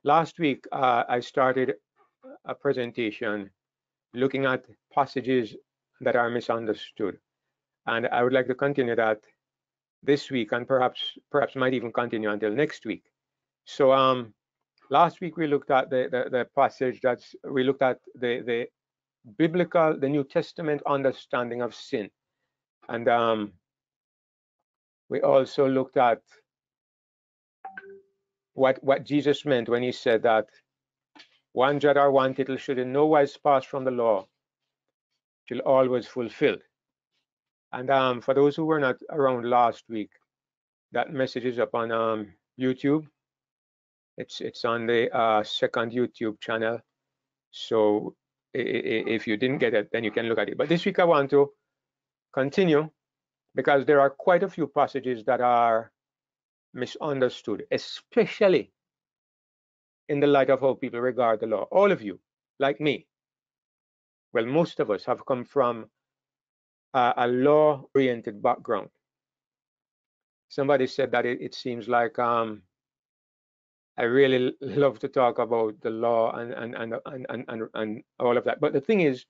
Last week, I started a presentation looking at passages that are misunderstood. And I would like to continue that this week, and perhaps might even continue until next week. So last week we looked at the passage we looked at the biblical, the New Testament understanding of sin. And we also looked at what Jesus meant when he said that one jot or one tittle should in no wise pass from the law till all was fulfilled. And for those who were not around last week, that message is up on YouTube. It's on the second YouTube channel. So if you didn't get it, then you can look at it. But this week I want to continue because there are quite a few passages that are misunderstood, especially in the light of how people regard the law. All of you, like me, well, most of us have come from a law-oriented background. Somebody said that it seems like I really love to talk about the law and all of that. But the thing is,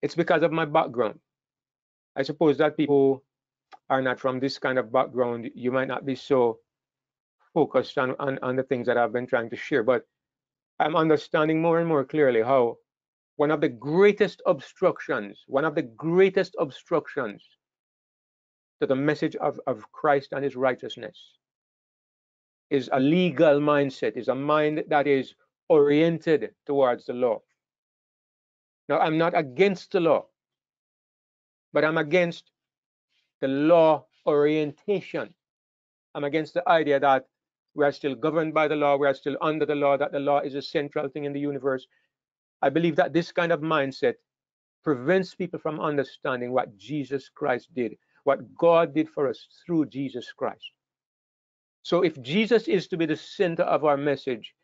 it's because of my background. I suppose that people are not from this kind of background, you might not be so focused on the things that I've been trying to share. But I'm understanding more and more clearly how one of the greatest obstructions to the message of Christ and his righteousness is a legal mindset, is a mind that is oriented towards the law. Now, I'm not against the law, but I'm against the law orientation. I'm against the idea that we are still governed by the law, we are still under the law, that the law is a central thing in the universe. I believe that this kind of mindset prevents people from understanding what Jesus Christ did, what God did for us through Jesus Christ. So if Jesus is to be the center of our message,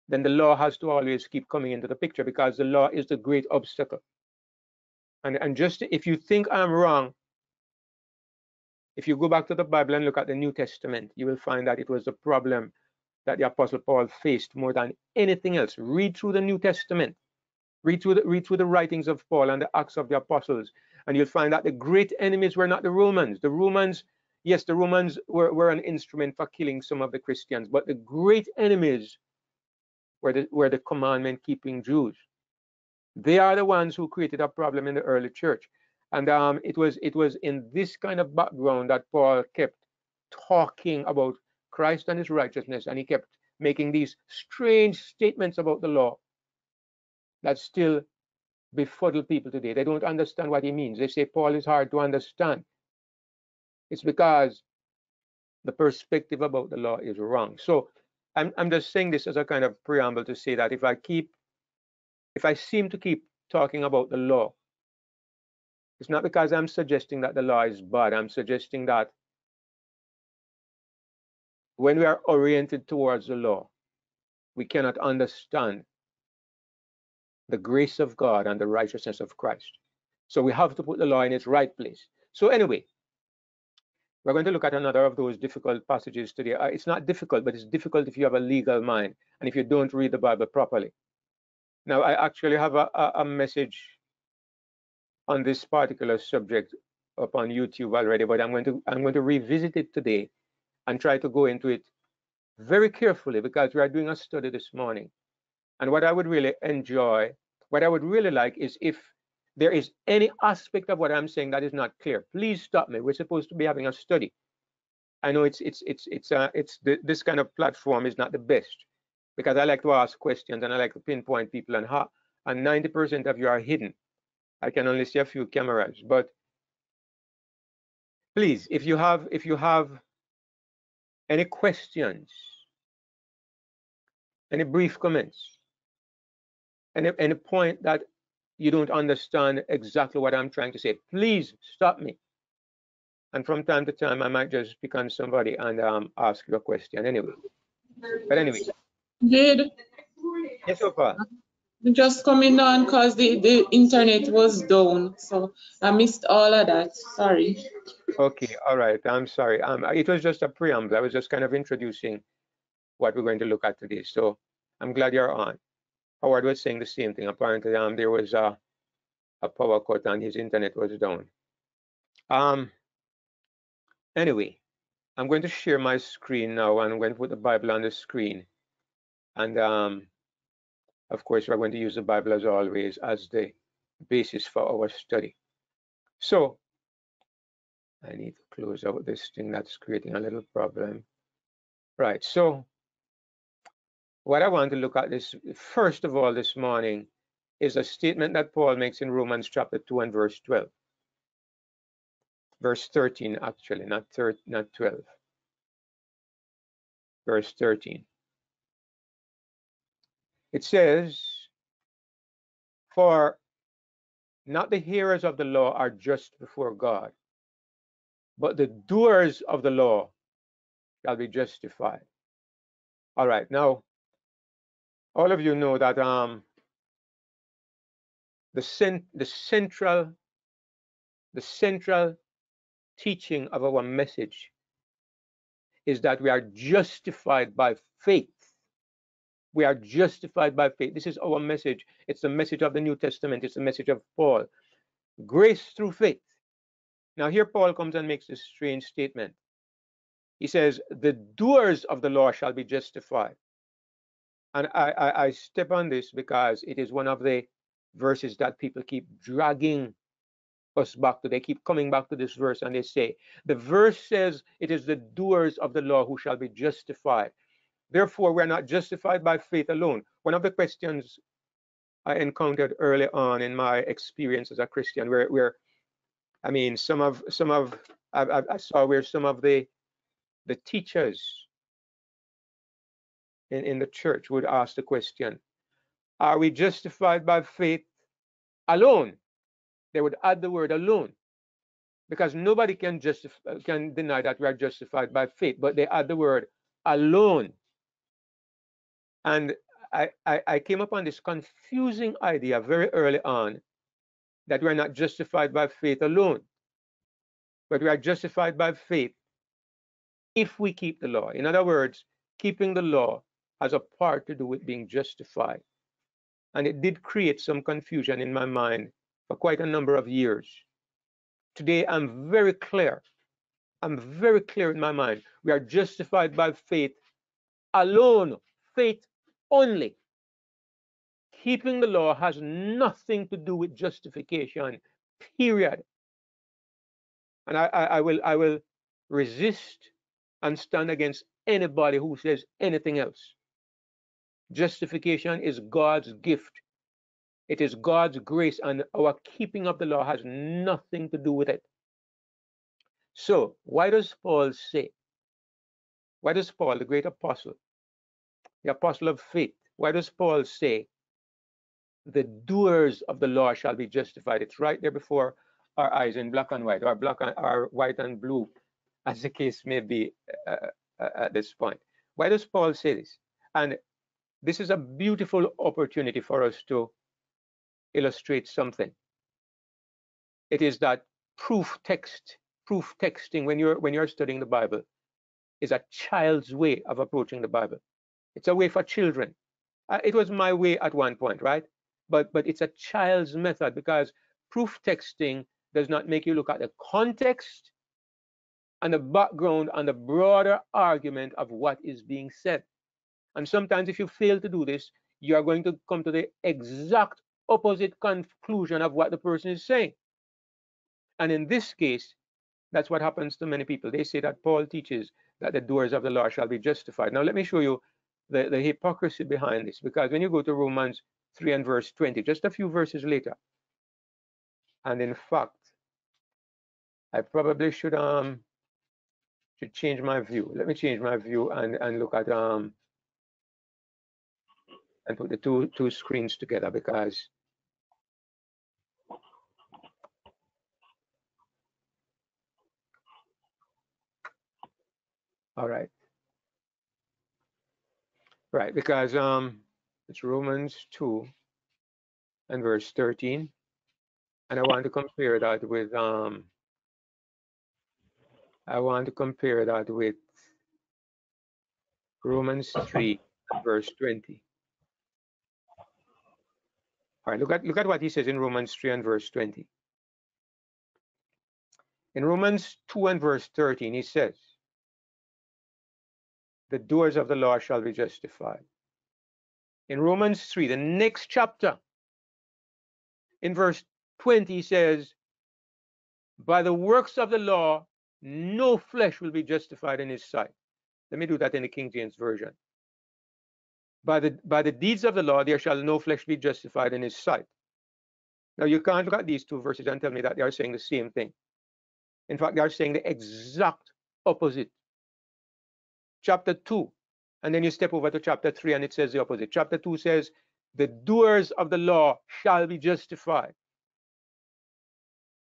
then the law has to always keep coming into the picture, because the law is the great obstacle. And just if you think I'm wrong, if you go back to the Bible and look at the New Testament, you will find that it was the problem that the Apostle Paul faced more than anything else. Read through the New Testament. Read through the writings of Paul and the Acts of the Apostles, and you'll find that the great enemies were not the Romans. The Romans, yes, the Romans were an instrument for killing some of the Christians, but the great enemies were the commandment-keeping Jews. They are the ones who created a problem in the early church. And it was in this kind of background that Paul kept talking about Christ and his righteousness, and he kept making these strange statements about the law that still befuddle people today. They don't understand what he means. They say Paul is hard to understand. It's because the perspective about the law is wrong. So I'm just saying this as a kind of preamble to say that if I seem to keep talking about the law, it's not because I'm suggesting that the law is bad. I'm suggesting that when we are oriented towards the law, we cannot understand the grace of God and the righteousness of Christ. So we have to put the law in its right place. So anyway, we're going to look at another of those difficult passages today. It's not difficult, but it's difficult if you have a legal mind and if you don't read the Bible properly. Now, I actually have a message on this particular subject up on YouTube already, but I'm going to revisit it today and try to go into it very carefully, because we are doing a study this morning. And what I would really enjoy, what I would really like, is if there is any aspect of what I'm saying that is not clear, please stop me. We're supposed to be having a study. I know this kind of platform is not the best, because I like to ask questions and I like to pinpoint people, and 90% of you are hidden. I can only see a few cameras, but please, if you have any questions, any brief comments, any point that you don't understand exactly what I'm trying to say, please stop me. And from time to time, I might just pick on somebody and ask you a question anyway. But anyway. Did yes, Opa. Just coming on because the internet was down, so I missed all of that. Sorry. Okay, all right. I'm sorry. It was just a preamble. I was just kind of introducing what we're going to look at today. So I'm glad you're on. Howard was saying the same thing. Apparently, there was a power cut and his internet was down. Anyway, I'm going to share my screen now, and I'm going to put the Bible on the screen. And of course, we're going to use the Bible as always as the basis for our study. So I need to close out this thing that's creating a little problem. Right. So what I want to look at this first of all this morning is a statement that Paul makes in Romans chapter 2 and verse 12. Verse 13, actually, not 12. Verse 13. It says, for not the hearers of the law are just before God, but the doers of the law shall be justified. All right, now, all of you know that the central teaching of our message is that we are justified by faith. We are justified by faith. This is our message. It's the message of the New Testament. It's the message of Paul. Grace through faith. Now here Paul comes and makes this strange statement. He says, the doers of the law shall be justified. And I step on this because it is one of the verses that people keep dragging us back to. They keep coming back to this verse and they say, the verse says it is the doers of the law who shall be justified. Therefore, we're not justified by faith alone. One of the questions I encountered early on in my experience as a Christian, where I mean, I saw where some of the teachers in the church would ask the question, are we justified by faith alone? They would add the word alone, because nobody can deny that we are justified by faith, but they add the word alone. And I came upon this confusing idea very early on that we're not justified by faith alone, but we are justified by faith if we keep the law. In other words, keeping the law has a part to do with being justified. And it did create some confusion in my mind for quite a number of years. Today, I'm very clear. I'm very clear in my mind. We are justified by faith alone, faith only. Keeping the law has nothing to do with justification, period. And I will resist and stand against anybody who says anything else. Justification is God's gift. It is God's grace, and our keeping of the law has nothing to do with it. So why does Paul say, why does Paul, the great apostle, the apostle of faith, why does Paul say the doers of the law shall be justified? It's right there before our eyes in black and white, or white and blue, as the case may be at this point. Why does Paul say this? And this is a beautiful opportunity for us to illustrate something. It is that proof texting when you're studying the Bible is a child's way of approaching the Bible. It's a way for children. It was my way at one point, right? But it's a child's method, because proof texting does not make you look at the context and the background and the broader argument of what is being said. And sometimes if you fail to do this, you are going to come to the exact opposite conclusion of what the person is saying. And in this case, that's what happens to many people. They say that Paul teaches that the doers of the law shall be justified. Now, let me show you the hypocrisy behind this, because when you go to Romans 3 and verse 20, just a few verses later, and in fact, I probably should change my view. Let me change my view and look at and put the two screens together, because all right, because it's Romans 2 and verse 13, and I want to compare that with Romans 3 and verse 20. All right, look at what he says in Romans 3 and verse 20. In Romans 2 and verse 13, he says, the doers of the law shall be justified. In Romans 3, the next chapter, in verse 20, he says, by the works of the law, no flesh will be justified in his sight. Let me do that in the King James Version. By the deeds of the law, there shall no flesh be justified in his sight. Now, you can't look at these two verses and tell me that they are saying the same thing. In fact, they are saying the exact opposite. Chapter 2, and then you step over to chapter 3, and it says the opposite. Chapter 2 says, the doers of the law shall be justified.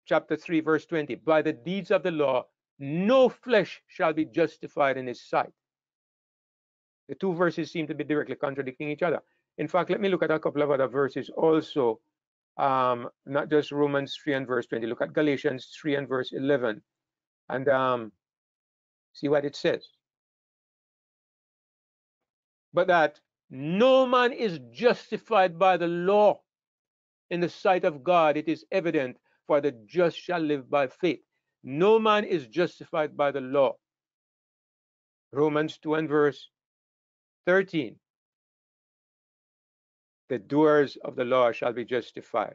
Chapter 3, verse 20, by the deeds of the law, no flesh shall be justified in his sight. The two verses seem to be directly contradicting each other. In fact, let me look at a couple of other verses also, not just Romans 3 and verse 20. Look at Galatians 3 and verse 11, and see what it says. But that no man is justified by the law in the sight of God, it is evident, for the just shall live by faith. No man is justified by the law. Romans 2 and verse 13. The doers of the law shall be justified.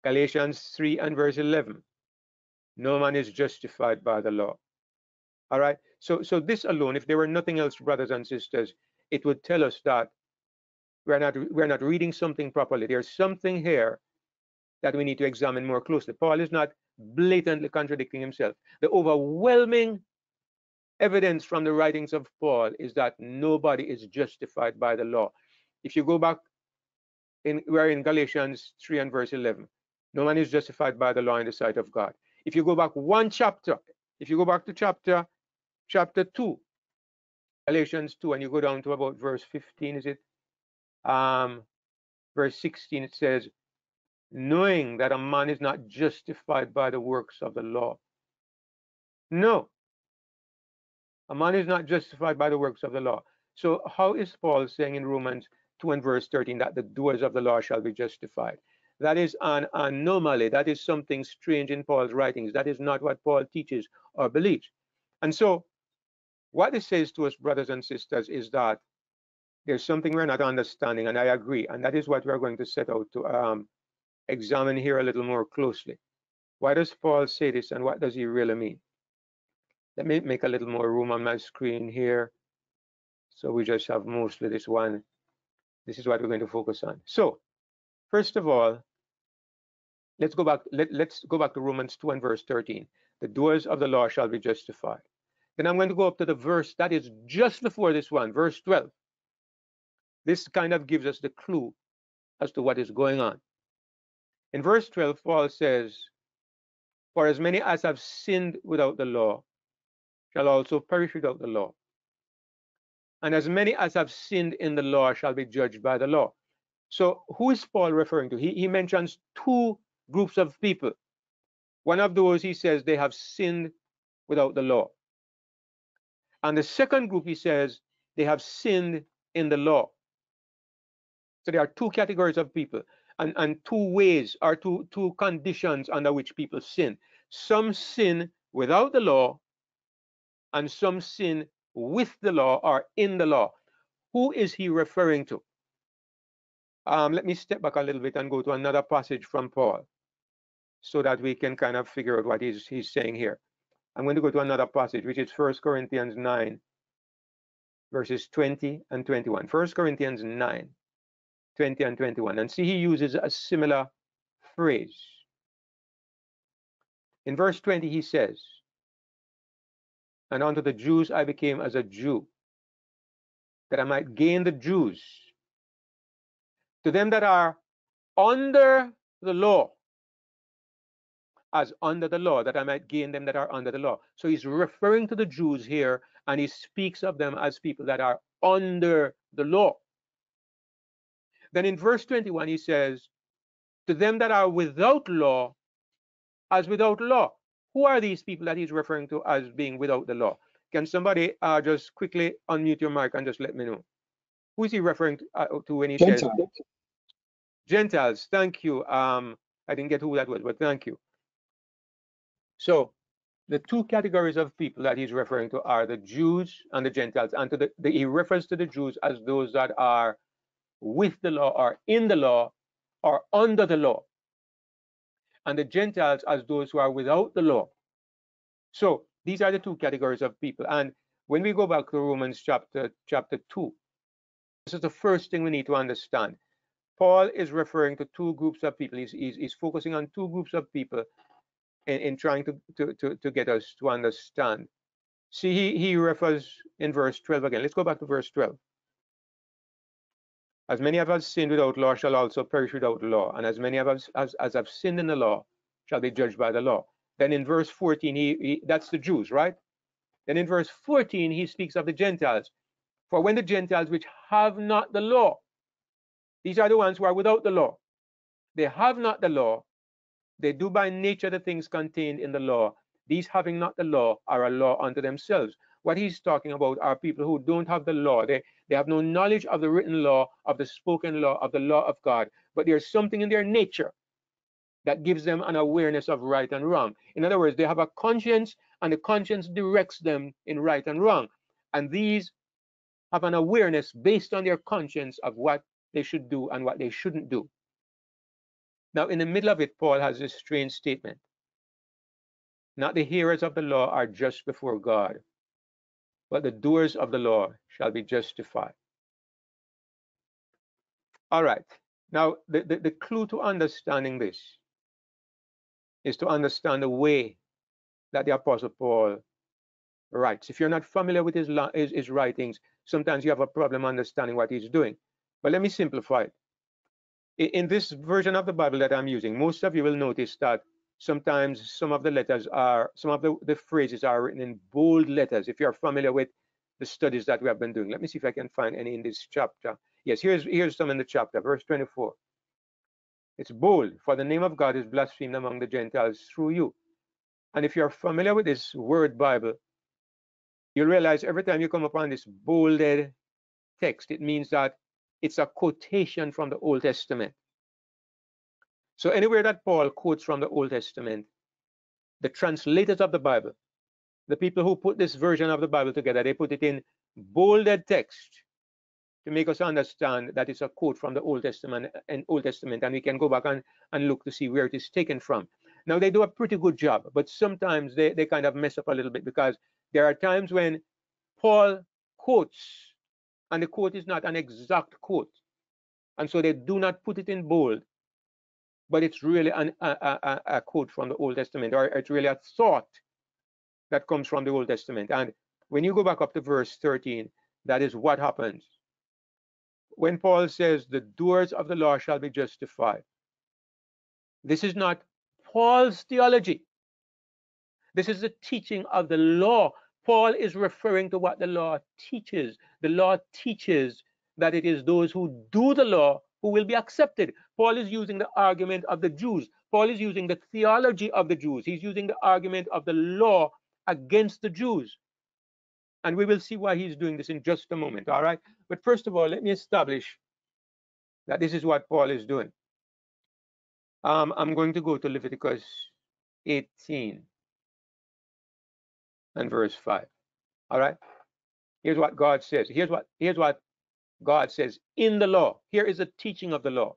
Galatians 3 and verse 11. No man is justified by the law. All right. So this alone, if there were nothing else, brothers and sisters, it would tell us that we're not reading something properly. There's something here that we need to examine more closely. Paul is not blatantly contradicting himself. The overwhelming evidence from the writings of Paul is that nobody is justified by the law. If you go back, we're in Galatians 3 and verse 11. No man is justified by the law in the sight of God. If you go back one chapter, if you go back to chapter 2, Galatians 2, and you go down to about verse 15, is it? Verse 16, it says, knowing that a man is not justified by the works of the law. No, a man is not justified by the works of the law. So how is Paul saying in Romans 2 and verse 13 that the doers of the law shall be justified? That is an anomaly. That is something strange in Paul's writings. That is not what Paul teaches or believes. And so what this says to us, brothers and sisters, is that there's something we're not understanding, and I agree. And that is what we're going to set out to examine here a little more closely. Why does Paul say this, and what does he really mean? Let me make a little more room on my screen here. So we just have mostly this one. This is what we're going to focus on. So first of all, let's go back. Let's go back to Romans 2 and verse 13. The doers of the law shall be justified. Then I'm going to go up to the verse that is just before this one, verse 12. This kind of gives us the clue as to what is going on. In verse 12, Paul says, for as many as have sinned without the law shall also perish without the law. And as many as have sinned in the law shall be judged by the law. So who is Paul referring to? He mentions two groups of people. One of those, he says, they have sinned without the law. And the second group, he says, they have sinned in the law. So there are two categories of people, and two ways or two conditions under which people sin. Some sin without the law, and some sin with the law or in the law. Who is he referring to? Let me step back a little bit and go to another passage from Paul so that we can kind of figure out what he's saying here. I'm going to go to another passage, which is 1 Corinthians 9, verses 20 and 21. 1 Corinthians 9, 20 and 21. And see, he uses a similar phrase. In verse 20, he says, and unto the Jews I became as a Jew, that I might gain the Jews. To them that are under the law, as under the law, that I might gain them that are under the law. So he's referring to the Jews here, and he speaks of them as people that are under the law. Then in verse 21, he says, to them that are without law, as without law. Who are these people that he's referring to as being without the law? Can somebody just quickly unmute your mic and just let me know? Who is he referring to when he says Gentiles? Thank you. I didn't get who that was, but thank you. So the two categories of people that he's referring to are the Jews and the Gentiles. And he refers to the Jews as those that are with the law or in the law or under the law, and the Gentiles as those who are without the law. So these are the two categories of people. And when we go back to Romans chapter 2, this is the first thing we need to understand. Paul is referring to two groups of people. He's focusing on two groups of people in trying to get us to understand. See, he refers in verse 12 again. Let's go back to verse 12. As many of us sinned without law shall also perish without law, and as many of us as have sinned in the law shall be judged by the law. Then in verse 14, that's the Jews, right? Then in verse 14, he speaks of the Gentiles. For when the Gentiles which have not the law, these are the ones who are without the law, they have not the law, they do by nature the things contained in the law. These having not the law are a law unto themselves. What he's talking about are people who don't have the law. They have no knowledge of the written law, of the spoken law, of the law of God. But there's something in their nature that gives them an awareness of right and wrong. In other words, they have a conscience, and the conscience directs them in right and wrong. And these have an awareness based on their conscience of what they should do and what they shouldn't do. Now, in the middle of it, Paul has this strange statement. Not the hearers of the law are just before God, but the doers of the law shall be justified. All right. Now, the clue to understanding this is to understand the way that the Apostle Paul writes. If you're not familiar with his writings, sometimes you have a problem understanding what he's doing. But let me simplify it. In this version of the Bible that I'm using, most of you will notice that sometimes some of the letters are, some of the phrases are written in bold letters. If you're familiar with the studies that we have been doing, let me see if I can find any in this chapter. Yes, here's some in the chapter, verse 24. It's bold, for the name of God is blasphemed among the Gentiles through you. And if you're familiar with this word Bible, you'll realize every time you come upon this bolded text, it means that it's a quotation from the Old Testament. So anywhere that Paul quotes from the Old Testament, the translators of the Bible, the people who put this version of the Bible together, they put it in bolded text to make us understand that it's a quote from the Old Testament, and we can go back and look to see where it is taken from. Now, they do a pretty good job, but sometimes they kind of mess up a little bit, because there are times when Paul quotes, and the quote is not an exact quote, and so they do not put it in bold, but it's really a quote from the Old Testament, or it's really a thought that comes from the Old Testament. And when you go back up to verse 13, that is what happens. When Paul says, the doers of the law shall be justified, this is not Paul's theology. This is the teaching of the law. Paul is referring to what the law teaches. The law teaches that it is those who do the law who will be accepted. Paul is using the argument of the Jews. Paul is using the theology of the Jews. He's using the argument of the law against the Jews. And we will see why he's doing this in just a moment, all right? But first of all, let me establish that this is what Paul is doing. I'm going to go to Leviticus 18 and verse 5, all right? Here's what God says. Here's what God says in the law. Here is the teaching of the law.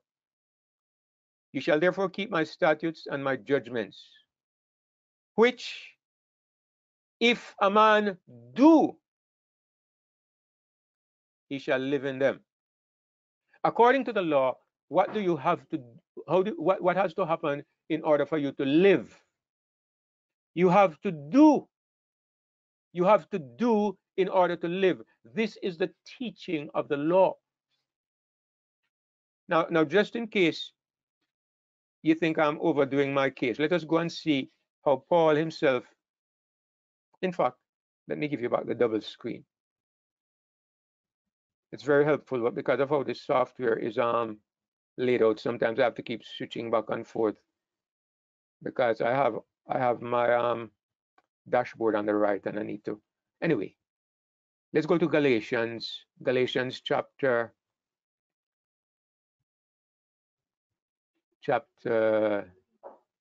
You shall therefore keep my statutes and my judgments, which if a man do, he shall live in them. According to the law, what do you have to, what has to happen in order for you to live? You have to do. You have to do in order to live. This is the teaching of the law. Now, just in case you think I'm overdoing my case, let us go and see how Paul himself, in fact, let me give you back the double screen. It's very helpful, but because of how this software is laid out, sometimes I have to keep switching back and forth, because I have my dashboard on the right, and I need to Anyway, let's go to Galatians chapter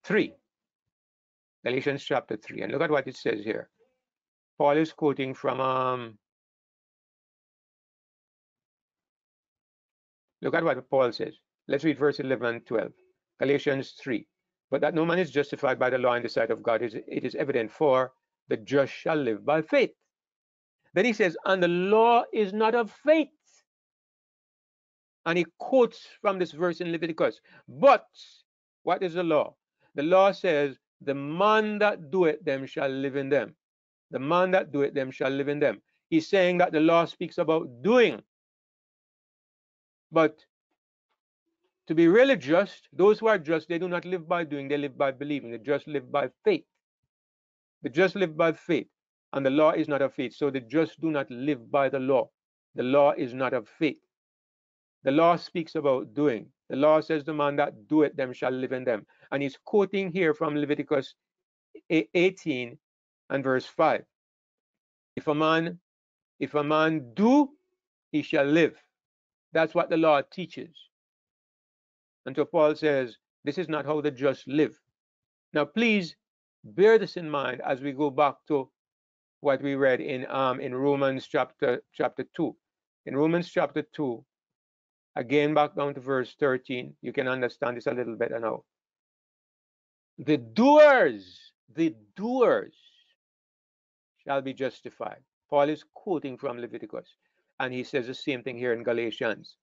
3. Galatians chapter 3. And look at what it says here. Paul is quoting from look at what Paul says. Let's read verse 11 and 12. Galatians 3. But that no man is justified by the law in the sight of God, it is evident, for the just shall live by faith. Then he says, and the law is not of faith. And he quotes from this verse in Leviticus. But what is the law? The law says, the man that doeth them shall live in them. The man that doeth them shall live in them. He's saying that the law speaks about doing. But to be really just, those who are just, they do not live by doing, they live by believing. The just live by faith. The just live by faith. And the law is not of faith. So the just do not live by the law. The law is not of faith. The law speaks about doing. The law says the man that doeth them shall live in them. And he's quoting here from Leviticus 18 and verse 5. If a man do, he shall live. That's what the law teaches. And so Paul says, this is not how the just live. Now, please bear this in mind as we go back to what we read in Romans chapter 2. In Romans chapter 2, again back down to verse 13, you can understand this a little better now. The doers shall be justified. Paul is quoting from Leviticus, and he says the same thing here in Galatians.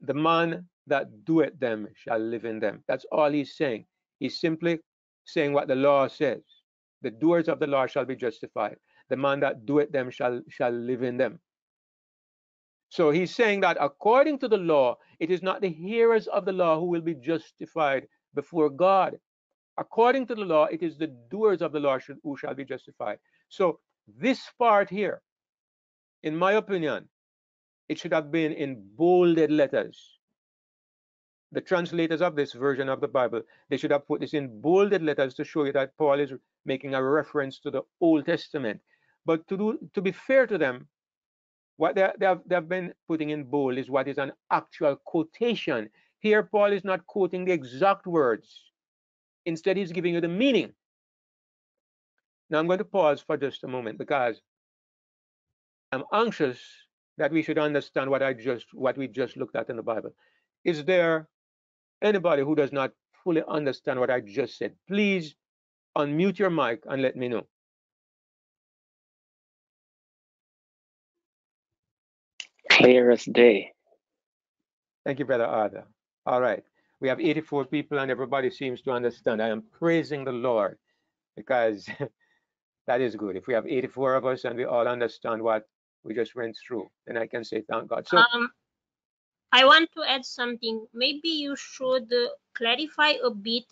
The man that doeth them shall live in them. That's all he's saying. He's simply saying what the law says. The doers of the law shall be justified. The man that doeth them shall live in them. So he's saying that according to the law, it is not the hearers of the law who will be justified before God. According to the law, it is the doers of the law who shall be justified. So this part here, in my opinion, it should have been in bolded letters. The translators of this version of the Bible, they should have put this in bolded letters to show you that Paul is making a reference to the Old Testament. But to be fair to them, what they have been putting in bold is what is an actual quotation. Here, Paul is not quoting the exact words. Instead, he's giving you the meaning. Now, I'm going to pause for just a moment because I'm anxious that we should understand what we just looked at in the Bible. Is there anybody who does not fully understand what I just said? Please unmute your mic and let me know. Clear as day. Thank you, Brother Arthur. All right. We have 84 people and everybody seems to understand. I am praising the Lord because that is good. If we have 84 of us and we all understand what we just went through, then I can say thank God. So I want to add something. Maybe you should clarify a bit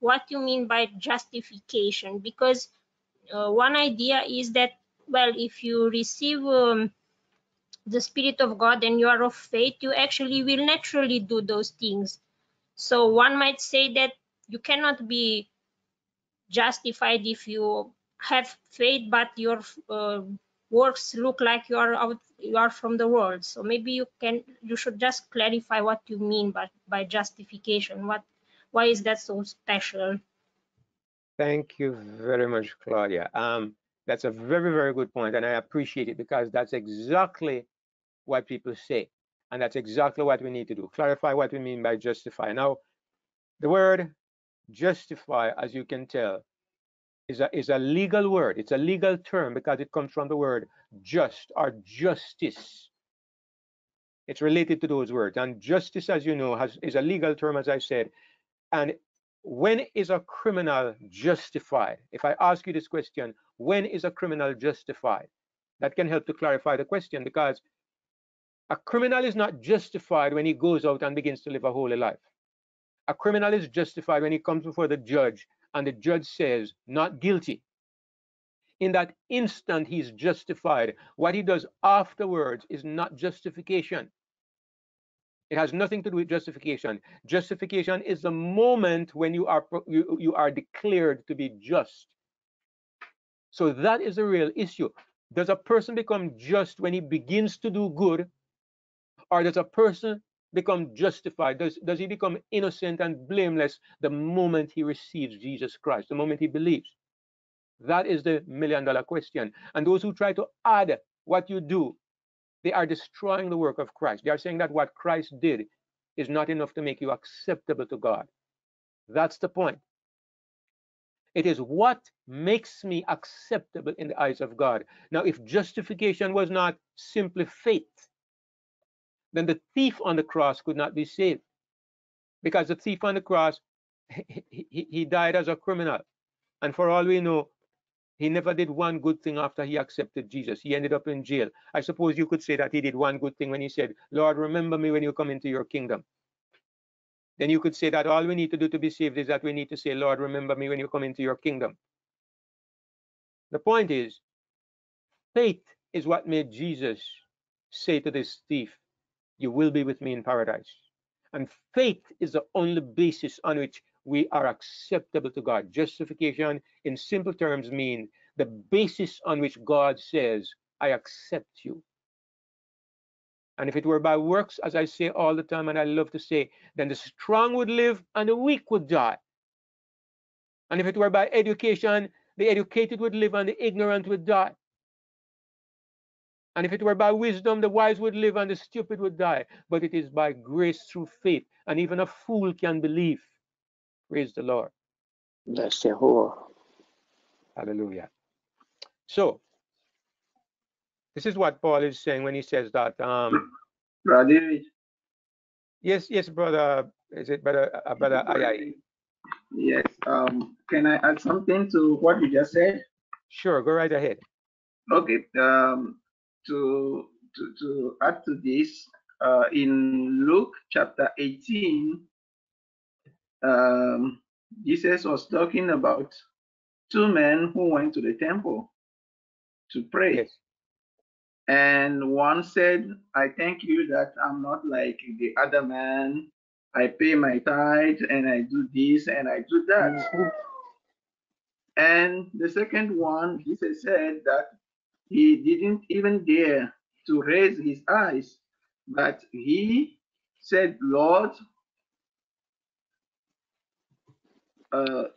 what you mean by justification, because one idea is that, well, if you receive the Spirit of God and you are of faith, you actually will naturally do those things. So one might say that you cannot be justified if you have faith, but your works look like you are from the world. So maybe you should just clarify what you mean by justification. Why is that so special? thank you very much, Claudia. That's a very, very good point, and I appreciate it because that's exactly what people say, and that's exactly what we need to do. Clarify what we mean by justify. Now, the word justify, as you can tell, is a legal word. It's a legal term because it comes from the word just or justice. It's related to those words. And justice, as you know, is a legal term, as I said. And when is a criminal justified? If I ask you this question, when is a criminal justified? That can help to clarify the question, because a criminal is not justified when he goes out and begins to live a holy life. A criminal is justified when he comes before the judge and the judge says, not guilty. In that instant, he's justified. What he does afterwards is not justification. It has nothing to do with justification. Justification is the moment when you are declared to be just. So that is the real issue. Does a person become just when he begins to do good, or does a person become justified? Does he become innocent and blameless the moment he receives Jesus Christ, the moment he believes? That is the million-dollar question. And those who try to add what you do, they are destroying the work of Christ. They are saying that what Christ did is not enough to make you acceptable to God. That's the point. It is what makes me acceptable in the eyes of God. Now, if justification was not simply faith, then the thief on the cross could not be saved, because the thief on the cross, he died as a criminal. And for all we know, he never did one good thing after he accepted Jesus. He ended up in jail. I suppose you could say that he did one good thing when he said, Lord, remember me when you come into your kingdom. Then you could say that all we need to do to be saved is that we need to say, Lord, remember me when you come into your kingdom. The point is, faith is what made Jesus say to this thief, you will be with me in paradise. And faith is the only basis on which we are acceptable to God. Justification, in simple terms, means the basis on which God says, I accept you. And if it were by works, as I say all the time, and I love to say, then the strong would live and the weak would die. And if it were by education, the educated would live and the ignorant would die. And if it were by wisdom, the wise would live and the stupid would die. But it is by grace through faith. And even a fool can believe. Praise the Lord. Bless Jehovah. Hallelujah. So, this is what Paul is saying when he says that. Brother David. Yes, brother. Is it brother Ayai? Yes. Can I add something to what you just said? Sure, go right ahead. Okay. To add to this, in Luke chapter 18, Jesus was talking about two men who went to the temple to pray. Yes. And one said, I thank you that I'm not like the other man. I pay my tithe and I do this and I do that. And the second one, Jesus said that he didn't even dare to raise his eyes, but he said, Lord,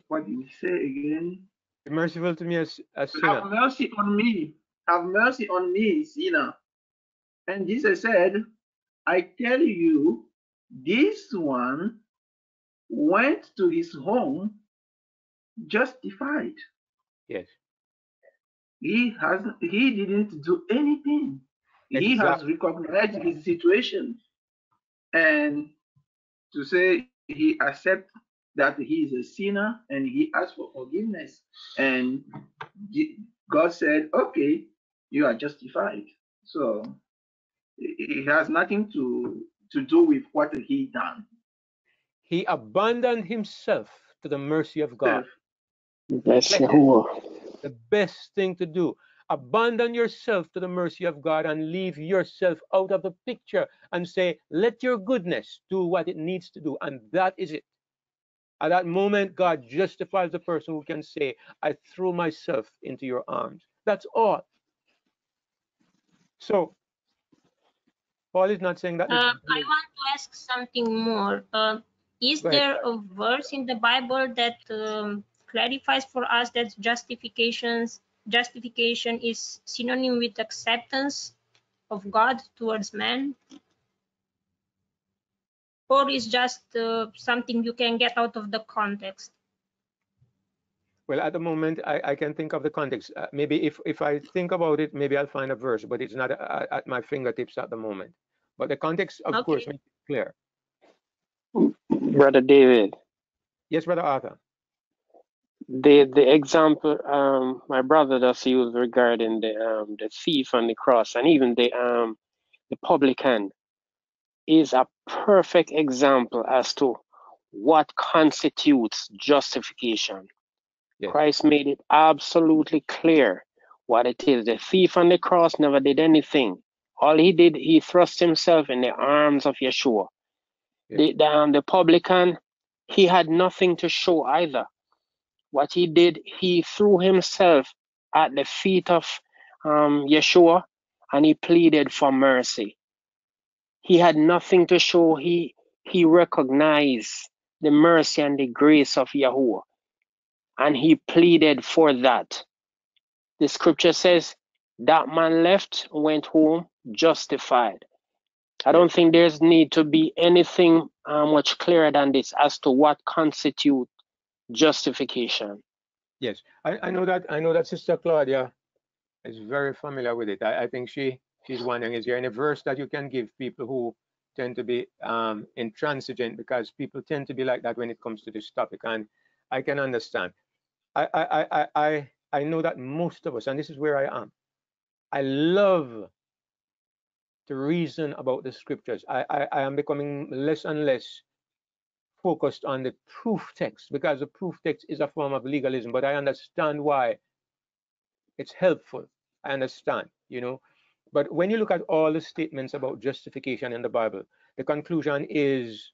what did he say again? Be merciful to me as sinner. Have mercy on me. Have mercy on me, sinner. And Jesus said, I tell you, this one went to his home justified. Yes. He didn't do anything. He has recognized his situation, and to say he accepts that he is a sinner and he asks for forgiveness, and God said, okay, you are justified. So it has nothing to do with what he done. He abandoned himself to the mercy of God. Bless Jehovah. The best thing to do. Abandon yourself to the mercy of God and leave yourself out of the picture and say, let your goodness do what it needs to do. And that is it. At that moment, God justifies the person who can say, I threw myself into your arms. That's all. So, Paul is not saying that. I want to ask something more. Is there a verse in the Bible that clarifies for us that justification is synonym with acceptance of God towards man? Or is just something you can get out of the context? Well, at the moment, I can think of the context. Maybe if I think about it, maybe I'll find a verse, but it's not at my fingertips at the moment. But the context, of course, makes it clear. Brother David. Yes, Brother Arthur. The example my brother just used regarding the thief on the cross and even the publican is a perfect example as to what constitutes justification. Yes. Christ made it absolutely clear what it is. The thief on the cross never did anything. All he did, he thrust himself in the arms of Yeshua. Yes. The publican, he had nothing to show either. What he did, he threw himself at the feet of Yeshua, and he pleaded for mercy. He had nothing to show. He recognized the mercy and the grace of Yahuwah, and he pleaded for that. The scripture says that man left, went home, justified. I don't think there's need to be anything much clearer than this as to what constitutes justification. Yes, I know that Sister Claudia is very familiar with it. I think she's wondering, is there any verse that you can give people who tend to be intransigent, because people tend to be like that when it comes to this topic, and I can understand. I know that most of us, and this is where I am, I love to reason about the scriptures. I am becoming less and less focused on the proof text, because the proof text is a form of legalism, but I understand why it's helpful. I understand, you know. But when you look at all the statements about justification in the Bible, the conclusion is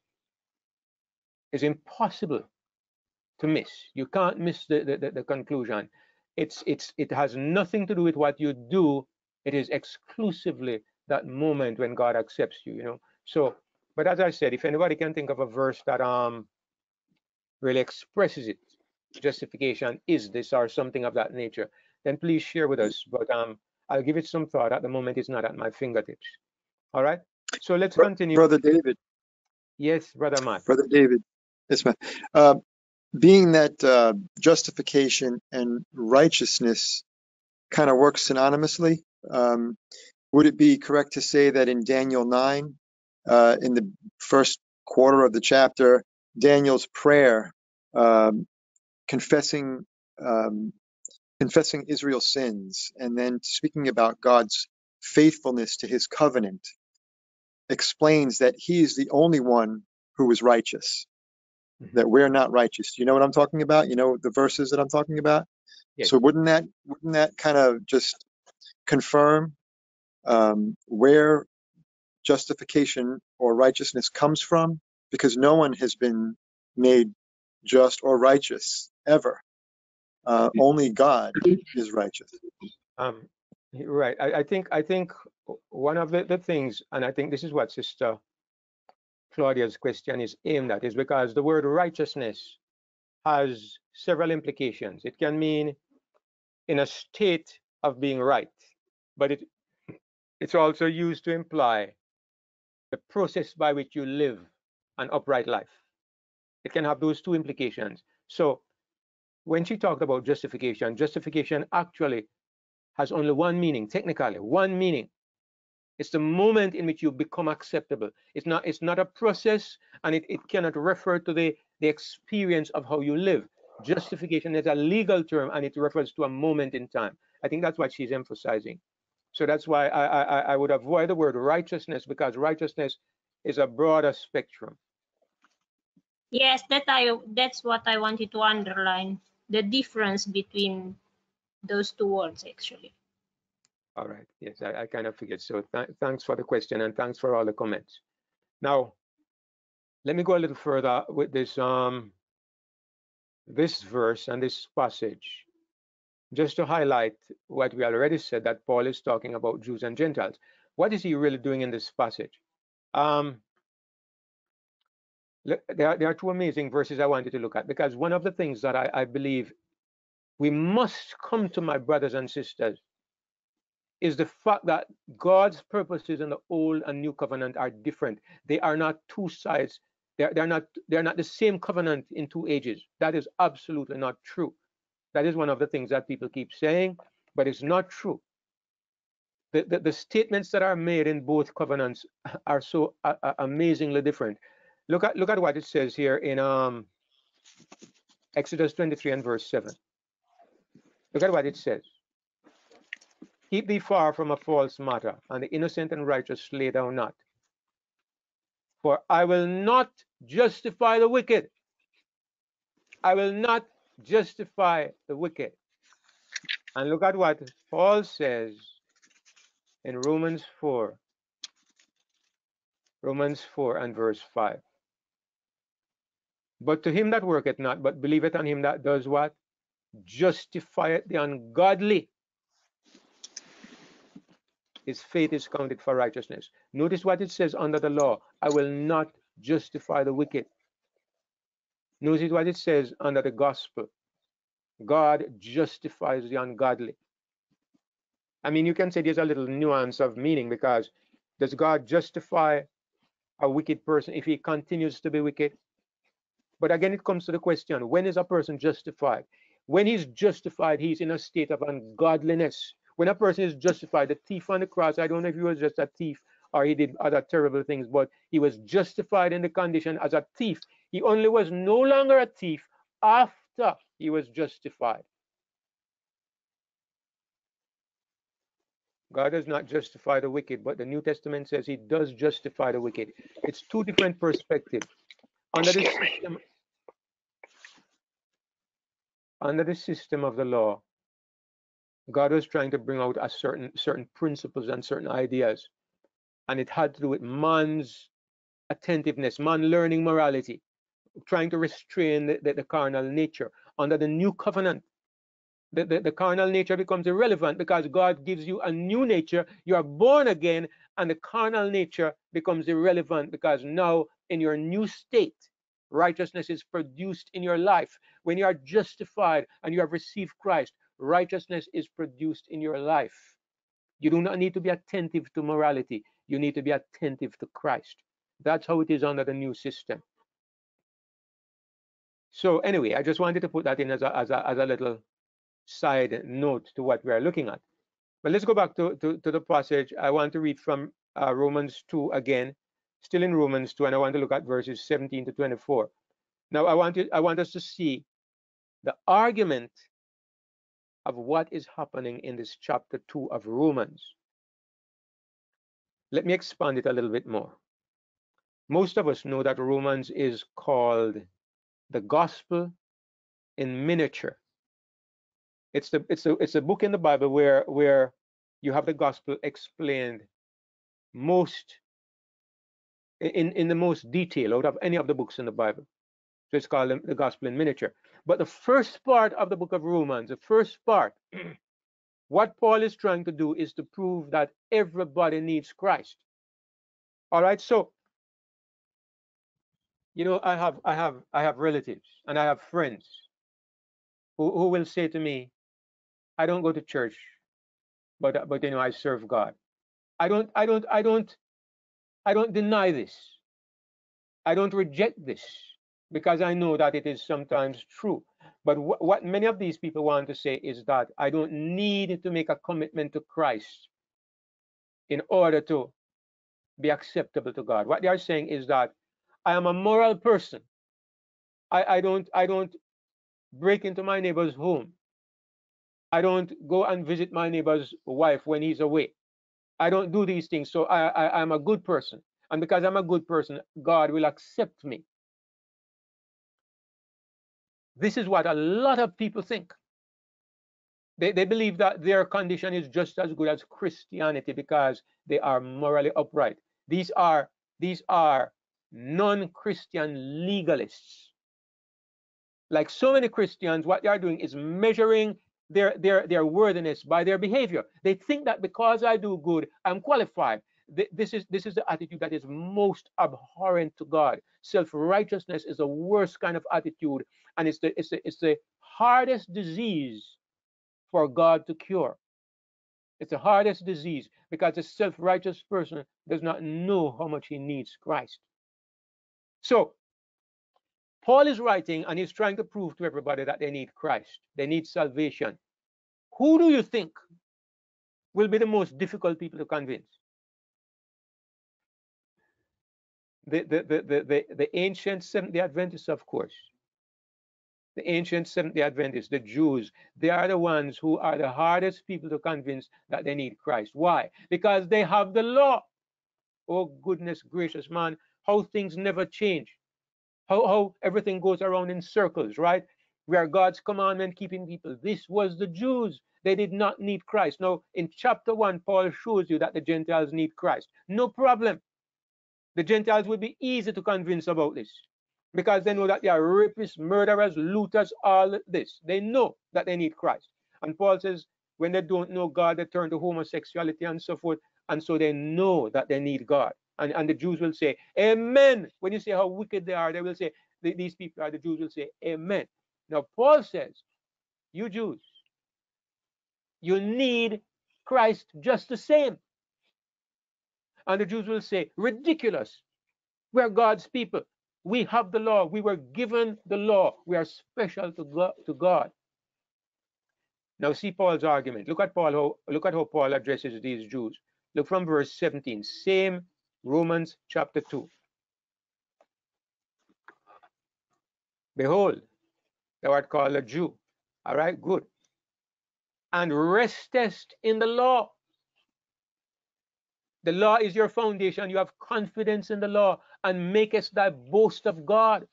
impossible to miss. You can't miss the conclusion. It has nothing to do with what you do. It is exclusively that moment when God accepts you, you know. So, but as I said, if anybody can think of a verse that really expresses it, justification is this or something of that nature, then please share with us. But I'll give it some thought. At the moment, it's not at my fingertips. All right. So let's continue. Brother David. Yes, Brother Matt. Brother David. Yes, ma'am. Being that justification and righteousness kind of work synonymously, would it be correct to say that in Daniel 9, in the first quarter of the chapter, Daniel's prayer, confessing Israel's sins, and then speaking about God's faithfulness to his covenant, explains that he is the only one who is righteous, that we're not righteous. You know what I'm talking about? You know the verses that I'm talking about? Yes. So wouldn't that kind of just confirm where justification or righteousness comes from? Because no one has been made just or righteous ever. Only God is righteous. Right. I think one of the things, and I think this is what Sister Claudia's question is aimed at, is because the word righteousness has several implications. It can mean in a state of being right, but it's also used to imply the process by which you live an upright life. It can have those two implications. So when she talked about justification, justification actually has only one meaning, technically, one meaning. It's the moment in which you become acceptable. It's not a process, and it cannot refer to the experience of how you live. Justification is a legal term, and it refers to a moment in time. I think that's what she's emphasizing. So that's why I would avoid the word righteousness, because righteousness is a broader spectrum. Yes, that's what I wanted to underline, the difference between those two words actually. All right. Yes, I kind of figured. So thanks for the question, and thanks for all the comments. Now, let me go a little further with this this verse and this passage, just to highlight what we already said, that Paul is talking about Jews and Gentiles. What is he really doing in this passage? There are two amazing verses I wanted to look at, because one of the things that I believe we must come to, my brothers and sisters, is the fact that God's purposes in the Old and New Covenant are different. They are not two sides. They're not the same covenant in two ages. That is absolutely not true. That is one of the things that people keep saying, but it's not true. The statements that are made in both covenants are so amazingly different. Look at what it says here in Exodus 23 and verse 7. Look at what it says. Keep thee far from a false matter, and the innocent and righteous slay thou not. For I will not justify the wicked. I will not justify the wicked. And look at what Paul says in Romans 4 and verse 5. But to him that worketh not, but believeth on him that does what? Justifieth the ungodly. his faith is counted for righteousness. Notice what it says under the law. I will not justify the wicked. Notice what it says under the gospel. God justifies the ungodly. I mean, you can say there's a little nuance of meaning, because does God justify a wicked person if he continues to be wicked? But again, it comes to the question, when is a person justified? When he's justified, he's in a state of ungodliness. When a person is justified, the thief on the cross, I don't know if he was just a thief or he did other terrible things, but he was justified in the condition as a thief. He only was no longer a thief after he was justified. God does not justify the wicked, but the New Testament says he does justify the wicked. It's two different perspectives. Under the system of the law, God was trying to bring out a certain principles and certain ideas, and it had to do with man's attentiveness, man learning morality, trying to restrain the carnal nature. Under the new covenant, the carnal nature becomes irrelevant because God gives you a new nature. You are born again, and the carnal nature becomes irrelevant because now in your new state, righteousness is produced in your life. When you are justified and you have received Christ, righteousness is produced in your life. You do not need to be attentive to morality. You need to be attentive to Christ. That's how it is under the new system. So anyway, I just wanted to put that in as a little side note to what we are looking at. But let's go back to the passage. I want to read from Romans 2 again, still in Romans 2, and I want to look at verses 17 to 24. Now, I want us to see the argument of what is happening in this chapter 2 of Romans. Let me expand it a little bit more. Most of us know that Romans is called the gospel in miniature. It's a book in the Bible where you have the gospel explained in the most detail out of any of the books in the Bible. So it's called the gospel in miniature. But the first part of the book of Romans, the first part, what Paul is trying to do is to prove that everybody needs Christ. All right, so you know, I have relatives and I have friends who will say to me, I don't go to church, but you know, I serve God. I don't deny this. I don't reject this because I know that it is sometimes true. But what many of these people want to say is that I don't need to make a commitment to Christ in order to be acceptable to God. What they are saying is that I am a moral person. I don't break into my neighbor's home. I don't go and visit my neighbor's wife when he's away. I don't do these things, so I'm a good person. And because I'm a good person, God will accept me. This is what a lot of people think. They believe that their condition is just as good as Christianity because they are morally upright. These are non-Christian legalists. Like so many Christians, what they are doing is measuring their worthiness by their behavior. They think that because I do good, I'm qualified. This is the attitude that is most abhorrent to God. Self-righteousness is the worst kind of attitude, and it's the hardest disease for God to cure. It's the hardest disease because a self-righteous person does not know how much he needs Christ. So Paul is writing and he's trying to prove to everybody that they need Christ. They need salvation. Who do you think will be the most difficult people to convince? The ancient Seventh-day Adventists, of course. The ancient Seventh-day Adventists, the Jews, they are the ones who are the hardest people to convince that they need Christ. Why? Because they have the law. Oh, goodness gracious, man, how things never change. How everything goes around in circles, right? We are God's commandment keeping people. This was the Jews. They did not need Christ. Now, in chapter 1, Paul shows you that the Gentiles need Christ. No problem. The Gentiles will be easy to convince about this because they know that they are rapists, murderers, looters, all this. They know that they need Christ. And Paul says when they don't know God, they turn to homosexuality and so forth. and so they know that they need God. And the Jews will say, Amen. When you say how wicked they are, they will say, these people are, the Jews will say, Amen. Now, Paul says, you Jews, you need Christ just the same. And the Jews will say, ridiculous. We're God's people. We have the law. We were given the law. We are special to God. Now see Paul's argument. Look at how Paul addresses these Jews. Look from verse 17. Same Romans chapter 2. Behold, thou art called a Jew. All right, good. And restest in the law. The law is your foundation. You have confidence in the law, and makest thy boast of God.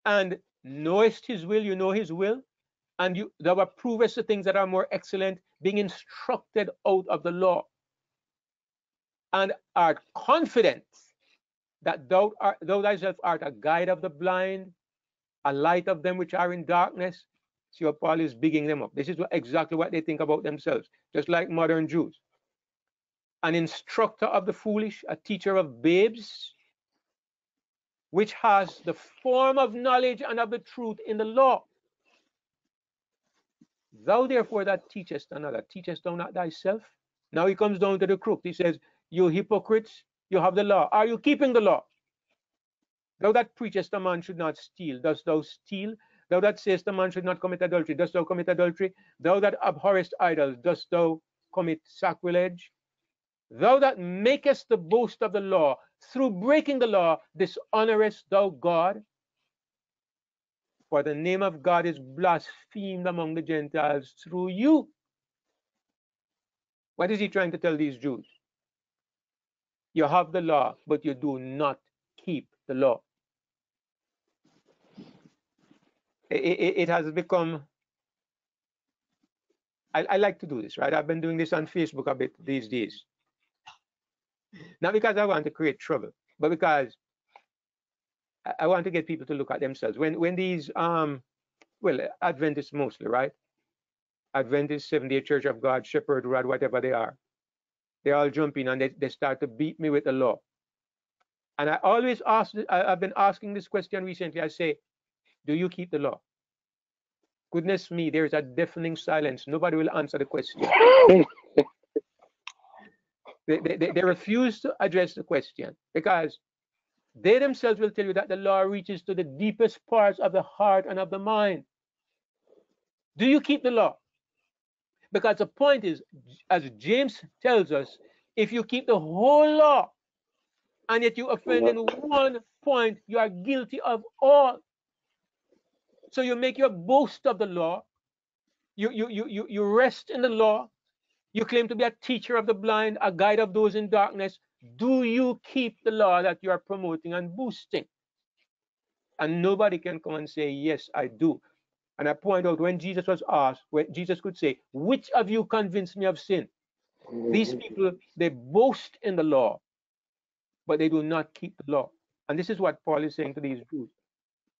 And knowest his will, you know his will, and thou approvest the things that are more excellent, being instructed out of the law, and art confident that thou thyself art a guide of the blind, a light of them which are in darkness. See how Paul is bigging them up. This is exactly what they think about themselves, just like modern Jews. An instructor of the foolish, a teacher of babes, which has the form of knowledge and of the truth in the law. Thou therefore that teachest another, teachest thou not thyself? Now he comes down to the crux. He says, you hypocrites, you have the law. Are you keeping the law? Thou that preachest a man should not steal, dost thou steal? Thou that sayest a man should not commit adultery, dost thou commit adultery? Thou that abhorrest idols, dost thou commit sacrilege? Thou that makest the boast of the law, through breaking the law, dishonorest thou God? For the name of God is blasphemed among the Gentiles through you. What is he trying to tell these Jews? You have the law, but you do not keep the law. It has become, I like to do this, right? I've been doing this on Facebook a bit these days. Not because I want to create trouble, but because I want to get people to look at themselves. When these, well, Adventists mostly, right? Adventists, Seventh-day Church of God, Shepherd Rod, whatever they are, they all jump in and they start to beat me with the law. And I always ask, I've been asking this question recently. I say, do you keep the law? Goodness me, there's a deafening silence. Nobody will answer the question. They refuse to address the question because they themselves will tell you that the law reaches to the deepest parts of the heart and of the mind. Do you keep the law? Because the point is, as James tells us, if you keep the whole law and yet you offend in one point, you are guilty of all. So you make your boast of the law. You rest in the law. You claim to be a teacher of the blind, a guide of those in darkness. Do you keep the law that you are promoting and boosting? And nobody can come and say, yes, I do. And I point out when Jesus was asked, when Jesus could say, which of you convinced me of sin? These people, they boast in the law, but they do not keep the law. And this is what Paul is saying to these Jews.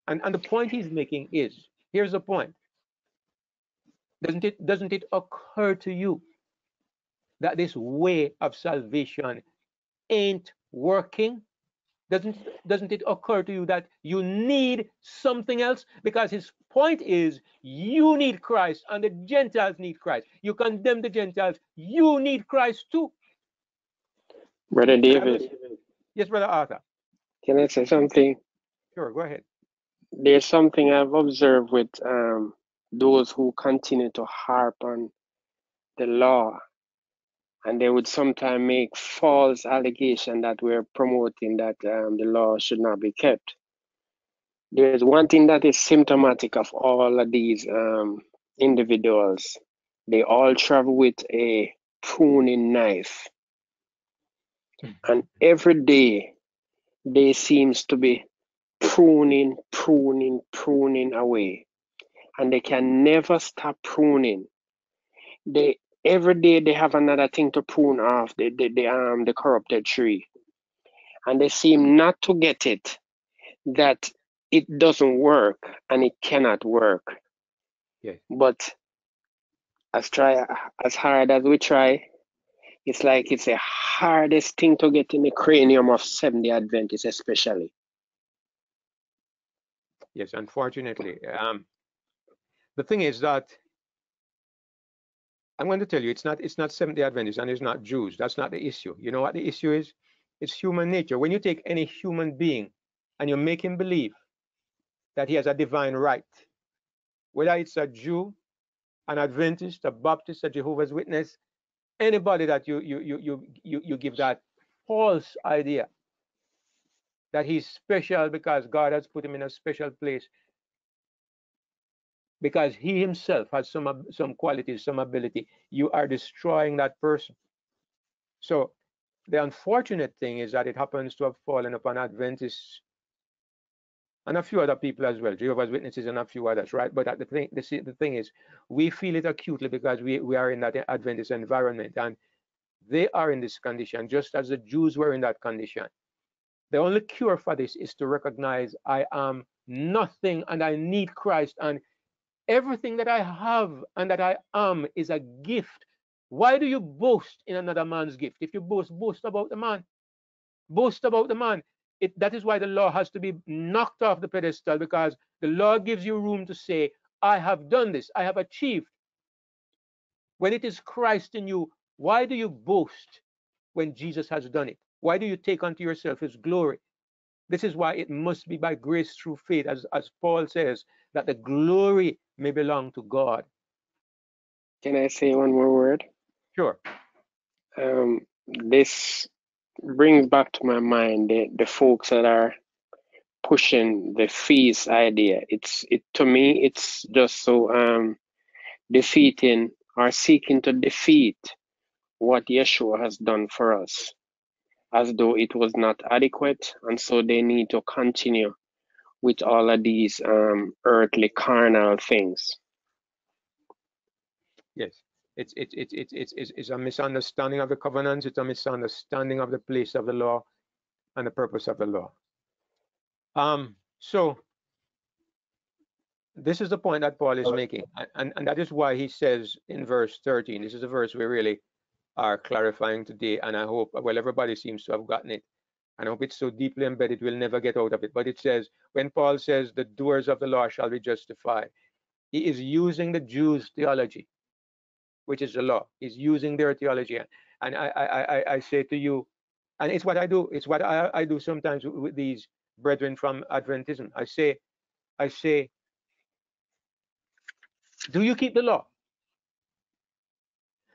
And the point he's making is, here's the point. Doesn't it occur to you that this way of salvation ain't working? Doesn't it occur to you that you need something else? Because his point is, you need Christ and the Gentiles need Christ. You condemn the Gentiles, you need Christ too. Brother David. Yes, Brother Arthur. Can I say something? Sure, go ahead. There's something I've observed with those who continue to harp on the law, and they would sometimes make false allegation that we're promoting that the law should not be kept. There's one thing that is symptomatic of all of these individuals. They all travel with a pruning knife, and every day they seems to be pruning away, and they can never stop pruning. Every day they have another thing to prune off the corrupted tree, and they seem not to get it that it doesn't work and it cannot work. Yes. But as hard as we try, It's like it's the hardest thing to get in the cranium of Seventh-day Adventists, especially. Yes, unfortunately. The thing is that I'm going to tell you, it's not Seventh-day Adventists and it's not Jews. That's not the issue. You know what the issue is? It's human nature. When you take any human being and you make him believe that he has a divine right, whether it's a Jew, an Adventist, a Baptist, a Jehovah's Witness, anybody that you give that false idea that he's special because God has put him in a special place, because he himself has some qualities, some ability, you are destroying that person. So the unfortunate thing is that it happens to have fallen upon Adventists and a few other people as well, Jehovah's Witnesses and a few others, right? But the thing is, we feel it acutely because we are in that Adventist environment, and they are in this condition, just as the Jews were in that condition. The only cure for this is to recognize I am nothing and I need Christ, and everything that I have and that I am is a gift. Why do you boast in another man's gift? If you boast about the man. Boast about the man. That is why the law has to be knocked off the pedestal, because the law gives you room to say, I have done this, I have achieved. When it is Christ in you, why do you boast when Jesus has done it? Why do you take unto yourself his glory? This is why it must be by grace through faith, as Paul says, that the glory may belong to God. Can I say one more word? Sure. This brings back to my mind the folks that are pushing the feast idea. To me, it's just so defeating, or seeking to defeat what Yeshua has done for us, as though it was not adequate, and so they need to continue with all of these earthly carnal things. Yes, it's a misunderstanding of the covenants. It's a misunderstanding of the place of the law and the purpose of the law. So this is the point that Paul is making, and that is why he says in verse 13, this is a verse we really are clarifying today, and I hope, well, everybody seems to have gotten it, and I hope it's so deeply embedded we'll never get out of it. But it says, when Paul says the doers of the law shall be justified, he is using the Jews' theology, which is the law. He's using their theology, and I say to you, and it's what I do. It's what I do sometimes with these brethren from Adventism. I say, do you keep the law?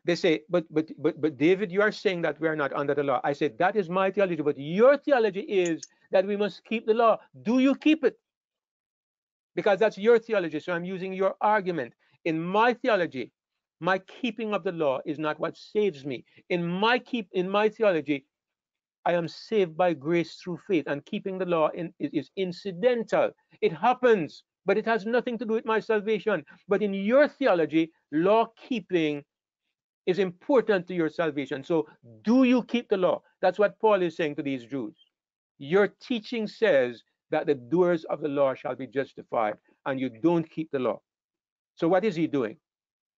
They say, but David, you are saying that we are not under the law. I said, that is my theology, but your theology is that we must keep the law. Do you keep it? Because that's your theology. So I'm using your argument. In my theology, my keeping of the law is not what saves me. In my theology, I am saved by grace through faith, and keeping the law is incidental. It happens, but it has nothing to do with my salvation. But in your theology, law keeping is important to your salvation. So do you keep the law? That's what Paul is saying to these Jews. Your teaching says that the doers of the law shall be justified, and you don't keep the law. So what is he doing?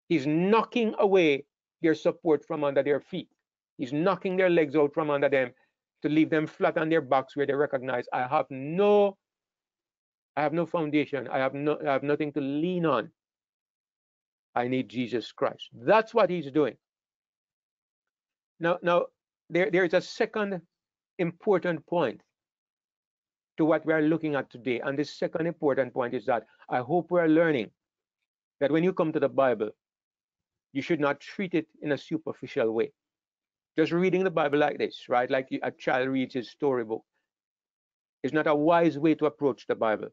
He's knocking away their support from under their feet. He's knocking their legs out from under them to leave them flat on their backs, where they recognize, I have no foundation. I have nothing to lean on. I need Jesus Christ. That's what he's doing. Now there is a second important point to what we are looking at today. And this second important point is that I hope we are learning that when you come to the Bible, you should not treat it in a superficial way. Just reading the Bible like this, right? Like a child reads his storybook, is not a wise way to approach the Bible.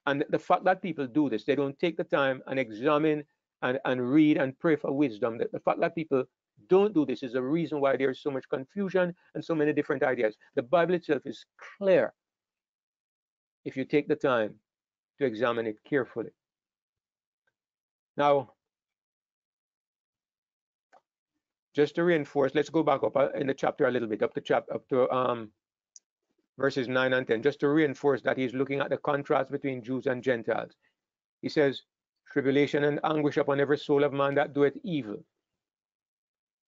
And the fact that people do this, they don't take the time and examine and read and pray for wisdom. The fact that people don't do this is the reason why there's so much confusion and so many different ideas. The Bible itself is clear if you take the time to examine it carefully. Now, just to reinforce, let's go back up in the chapter a little bit, up to verses 9 and 10, just to reinforce that he's looking at the contrast between Jews and Gentiles. He says, tribulation and anguish upon every soul of man that doeth evil.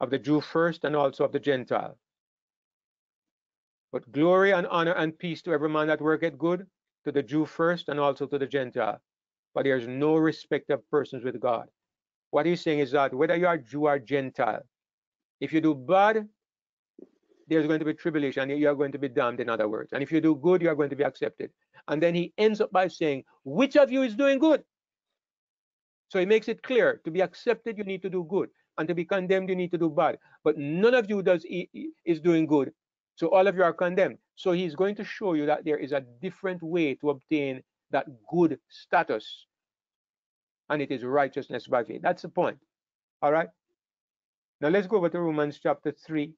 of the Jew first and also of the Gentile. But glory and honor and peace to every man that worketh good, to the Jew first and also to the Gentile. But there is no respect of persons with God. What he's saying is that whether you are Jew or Gentile, if you do bad, there's going to be tribulation, and you are going to be damned, in other words. And if you do good, you are going to be accepted. And then he ends up by saying, which of you is doing good? So he makes it clear, to be accepted, you need to do good. And to be condemned, you need to do bad. But none of you is doing good. So all of you are condemned. So he's going to show you that there is a different way to obtain that good status. And it is righteousness by faith. That's the point. All right? Now let's go over to Romans chapter 3,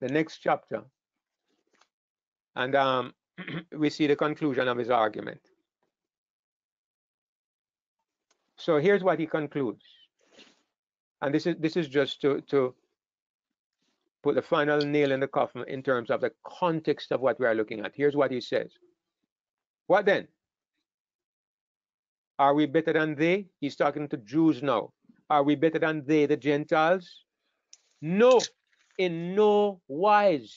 the next chapter. And we see the conclusion of his argument. So here's what he concludes. And this is just to put the final nail in the coffin in terms of the context of what we are looking at. Here's what he says. What then? Are we better than they? He's talking to Jews now. Are we better than they, the Gentiles? No, in no wise.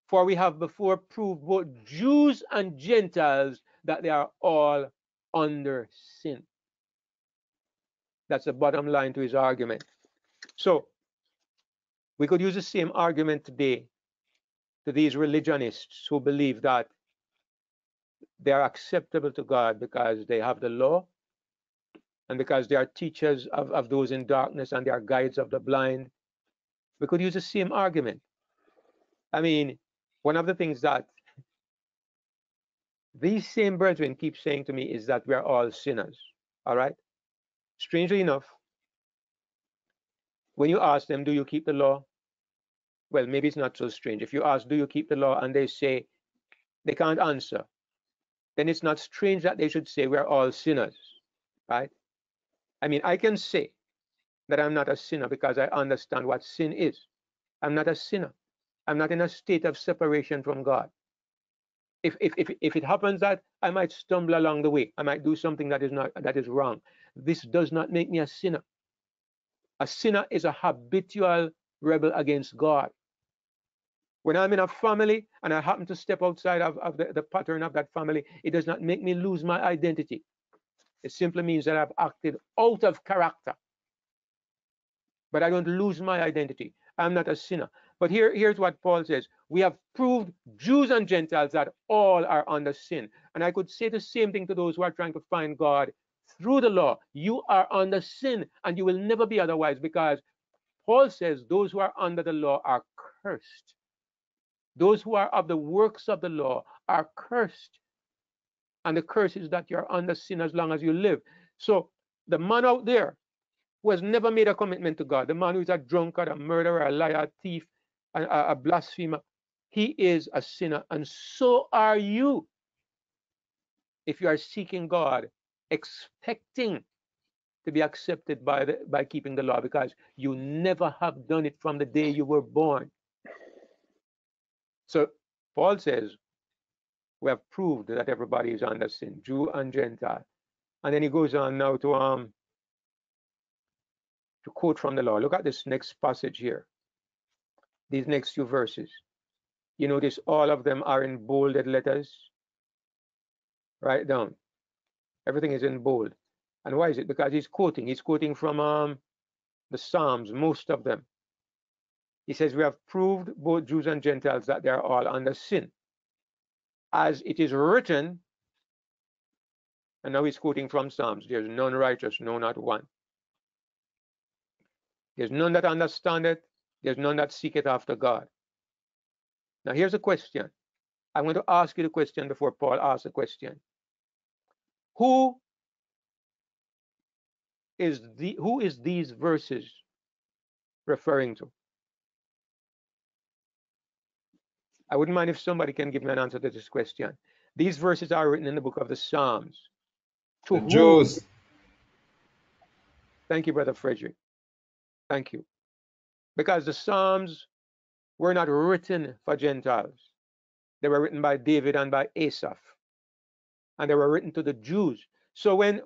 For we have before proved both Jews and Gentiles that they are all under sin. That's the bottom line to his argument. So we could use the same argument today to these religionists who believe that they are acceptable to God because they have the law and because they are teachers of those in darkness and they are guides of the blind. We could use the same argument. I mean, one of the things that these same brethren keep saying to me is that we are all sinners. All right? Strangely enough, when you ask them, do you keep the law? Well, maybe it's not so strange. If you ask, do you keep the law? And they say they can't answer, then it's not strange that they should say we're all sinners, right? I mean, I can say that I'm not a sinner because I understand what sin is. I'm not a sinner. I'm not in a state of separation from God. If it happens that I might stumble along the way, I might do something that is wrong, this does not make me a sinner. A sinner is a habitual rebel against God. When I'm in a family and I happen to step outside of the pattern of that family, it does not make me lose my identity. It simply means that I've acted out of character. But I don't lose my identity. I'm not a sinner. But here's what Paul says. We have proved, Jews and Gentiles, that all are under sin. And I could say the same thing to those who are trying to find God through the law. You are under sin, and you will never be otherwise, because Paul says those who are under the law are cursed. Those who are of the works of the law are cursed. And the curse is that you're under sin as long as you live. So the man out there who has never made a commitment to God, the man who is a drunkard, a murderer, a liar, a thief, a blasphemer, he is a sinner. And so are you. If you are seeking God, expecting to be accepted by keeping the law, because you never have done it from the day you were born. So Paul says, we have proved that everybody is under sin, Jew and Gentile. And then he goes on now to quote from the law. Look at this next passage here. These next few verses. You notice all of them are in bolded letters. Write down. Everything is in bold. And why is it? Because he's quoting from the Psalms, most of them. He says, we have proved, both Jews and Gentiles, that they are all under sin. As it is written, and now he's quoting from Psalms, there's none righteous, no, not one. There's none that understandeth, there's none that seeketh after God. Now here's a question. I'm going to ask you the question before Paul asks the question. Who is these verses referring to? I wouldn't mind if somebody can give me an answer to this question. These verses are written in the book of the Psalms. To The whom? Jews. Thank you, Brother Frederick. Thank you. Because the Psalms were not written for Gentiles. They were written by David and by Asaph. And they were written to the Jews. So when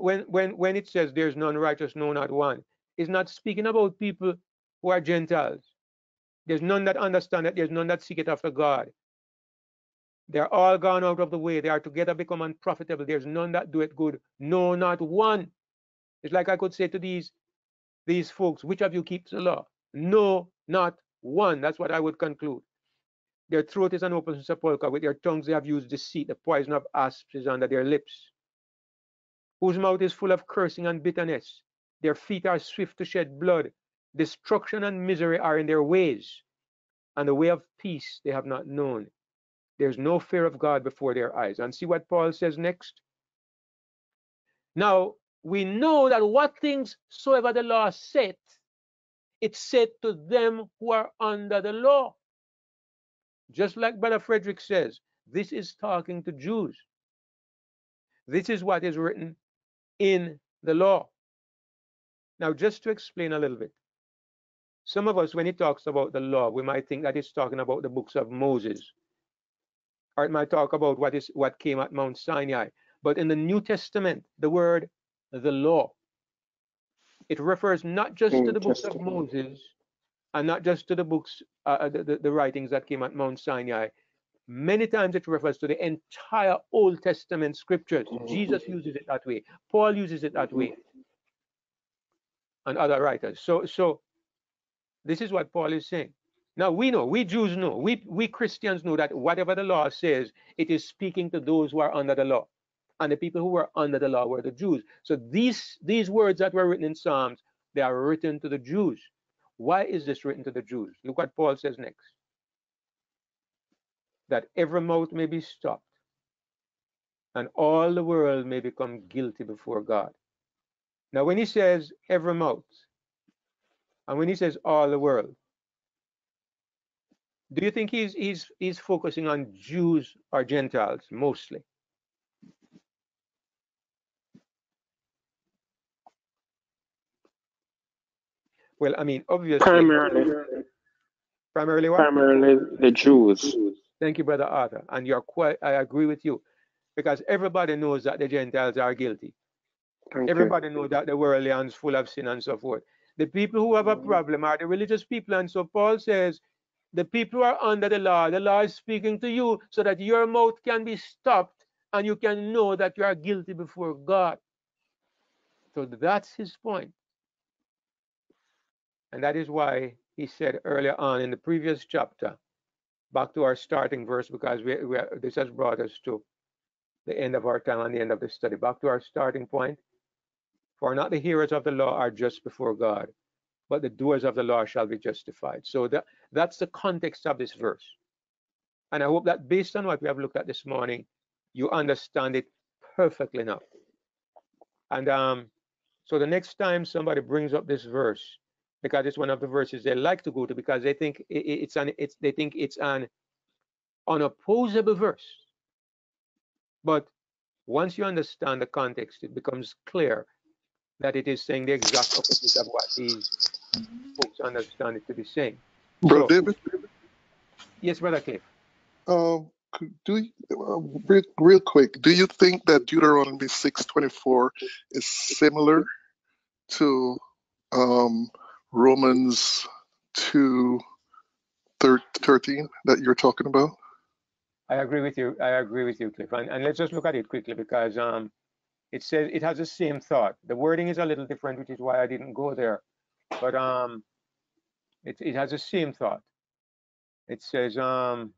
it says there's none righteous, no, not one, is not speaking about people who are Gentiles. There's none that understand it. There's none that seek it after God. They're all gone out of the way. They are together become unprofitable. There's none that do it good. No, not one. It's like I could say to these folks, which of you keeps the law? No, not one. That's what I would conclude. Their throat is an open sepulchre. With their tongues they have used deceit. The poison of asps is under their lips. Whose mouth is full of cursing and bitterness. Their feet are swift to shed blood. Destruction and misery are in their ways, and the way of peace they have not known. There's no fear of God before their eyes. And see what Paul says next. Now, we know that what things soever the law saith, it said to them who are under the law. Just like Brother Frederick says, this is talking to Jews. This is what is written in the law. Now, just to explain a little bit. Some of us, when he talks about the law, we might think that it's talking about the books of Moses. Or it might talk about what came at Mount Sinai. But in the New Testament, the word the law, it refers not just to the books of Moses and not just to the books, the writings that came at Mount Sinai. Many times it refers to the entire Old Testament scriptures. Jesus uses it that way. Paul uses it that way. And other writers. So this is what Paul is saying. Now we know, we Jews know, we Christians know that whatever the law says, it is speaking to those who are under the law. And the people who were under the law were the Jews. So these words that were written in Psalms, they are written to the Jews. Why is this written to the Jews? Look what Paul says next. That every mouth may be stopped, and all the world may become guilty before God. Now when he says every mouth, and when he says all the world, do you think he's focusing on Jews or Gentiles mostly? Well, I mean, obviously. Primarily what? Primarily the Jews. Thank you, Brother Arthur. And I agree with you. Because everybody knows that the Gentiles are guilty. Everybody knows that the world is full of sin and so forth. The people who have a problem are the religious people. And so Paul says, the people who are under the law is speaking to you so that your mouth can be stopped and you can know that you are guilty before God. So that's his point. And that is why he said earlier on in the previous chapter, back to our starting verse, because this has brought us to the end of our time and the end of the study. Back to our starting point. For not the hearers of the law are just before God, but the doers of the law shall be justified. So that's the context of this verse. And I hope that based on what we have looked at this morning, you understand it perfectly now. And so the next time somebody brings up this verse, because it's one of the verses they like to go to, because they think it's an unopposable verse. But once you understand the context, it becomes clear that it is saying the exact opposite of what these folks understand it to be saying. Brother David? Yes, Brother Cliff. Real quick, do you think that Deuteronomy 6:24 is similar to Romans 2:13 that you're talking about? I agree with you. I agree with you, Cliff. And let's just look at it quickly, because it says it has the same thought. The wording is a little different, which is why I didn't go there. But it has the same thought. It says, and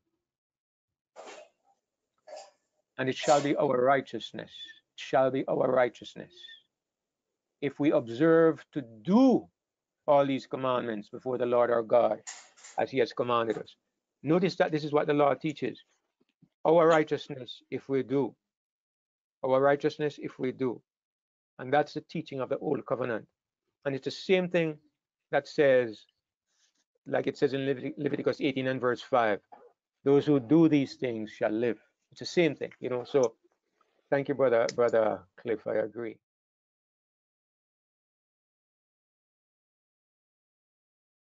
it shall be our righteousness. It shall be our righteousness, if we observe to do all these commandments before the Lord our God, as he has commanded us. Notice that this is what the law teaches. Our righteousness, if we do. Our righteousness, if we do. And that's the teaching of the Old Covenant. And it's the same thing that says, like it says in Leviticus 18 and verse 5, those who do these things shall live. It's the same thing, So thank you, Brother Cliff. I agree.